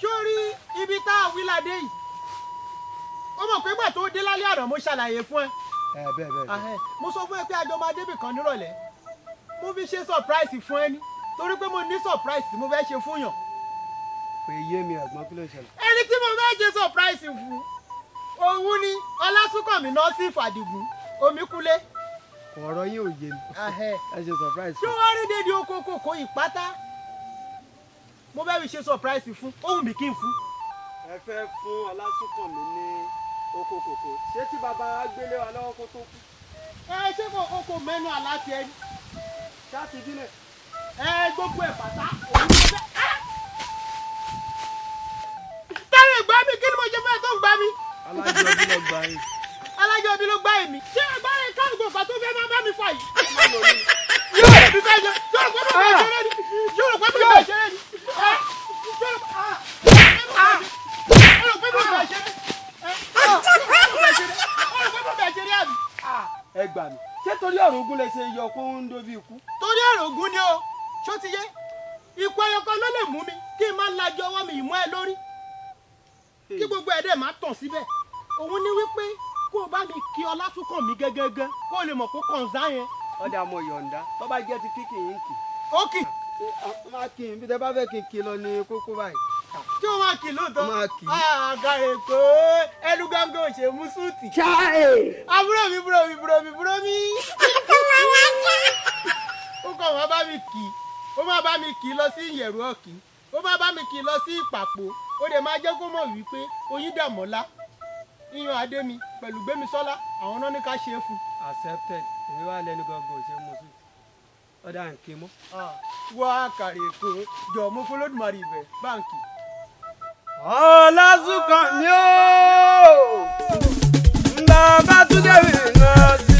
sórí ibi tá a wí ládé yìí ó mọ̀ pé gbà tó dé lálẹ́ àná mo ṣàlàyé fún ẹ. bẹ́ẹ̀. mo sọ fún ẹ pé àjọ máa débì kan nírọ̀lẹ́ mo fi ṣe surprise fún ẹ ní torí pé mo ní surprise tí mo fẹ́ ṣe fún yàn. kò yé mi ẹ̀gbọ́n kí ló ṣẹlẹ̀. ẹni tí mo fẹ́ ṣe surprise fún òun ni Ọlásùnkànmí Nọ́ọ̀sì Fàdìgún Omíkúlé. ọ̀rọ̀ yín ò yé mi ẹ ṣe surprise. ṣé wọ́n rí dédé oko kòkó ìpátá mo fẹ́ fi ṣe surprise fún ohun mi kí n fún. ẹ fẹ́ fún Ọlásùnkànmí ní oko kòkó ṣé tí bàbá gbélé wa lọ́wọ́ kó tó kú. ẹ ṣé kò mẹ́nu àlá tiẹ̀ ni. ṣáàtì dílẹ̀. Gbogbo ẹ̀ pátá òun ló fẹ́. táwọn ìgbà mi kí ni mo ṣe fẹ́ tó ń gbà mí. alájọbí ló gbà yín. alájọbí ló gbà èmi. ṣé ẹgbẹ́ rẹ̀ káàdùn gbọ̀ngàn tó fẹ́ máa bá mi fà yìí. yóò rẹ̀ mi fẹ́ jẹ yóò rẹ̀ pé mi fẹ́ ṣeré ni yóò rẹ̀ pé mi fẹ́ ṣeré ni. ẹ gbà mí ṣé torí ọ̀rọ̀ ogun lè ṣe yọ kó ń dóbi ikú. torí ọ̀rọ̀ ogun ni o ṣó ti yé ikú ẹyọkan ló lè mú mi kí n máa lajọ ọwọ́ mi ìmọ̀ ẹ lórí kí gbogbo ẹ̀dẹ̀ máa tàn síbẹ̀ òun ni wípé kó o bá mi kí Ọlásùnkànmí gẹ́gẹ́gẹ́ kó o lè mọ̀ kó kànzá yẹn. ọ̀dà mo yọ̀ǹda tó bá jẹ́ ti kíkì yín kì. ó kì. máa kì í bí tẹ bá fẹ́ kí n kí lọ ní kókó báyìí. tí o máa kì lóòótọ́. máa kì í. àgàrè kó ẹnu gángan ò ṣe mú súùtì. àbúrò mi ó kàn wá bá mi kì í ó máa bá mi kì í lọ sí ìyẹ̀rù ọ̀kì ó máa bá mi kì í lọ sí ìpàpò ó dẹ̀ máa jẹ́ kó mọ̀ wípé Oyíndàmọ́lá Iyàn Adémi pẹ̀lú Gbémisọ́lá àwọn náà ní ká ṣe é fún. accepted èmi wà lẹ́nu gángan ò ṣe mú súùtì ọ̀dà ń ké mọ́. wọ́n àkàrè kó jọ̀ mú fọlọ́dúnmarì ibẹ̀ báǹkì. Ọlásùnkànmí ó ń bá bá tún dé mi náà sí.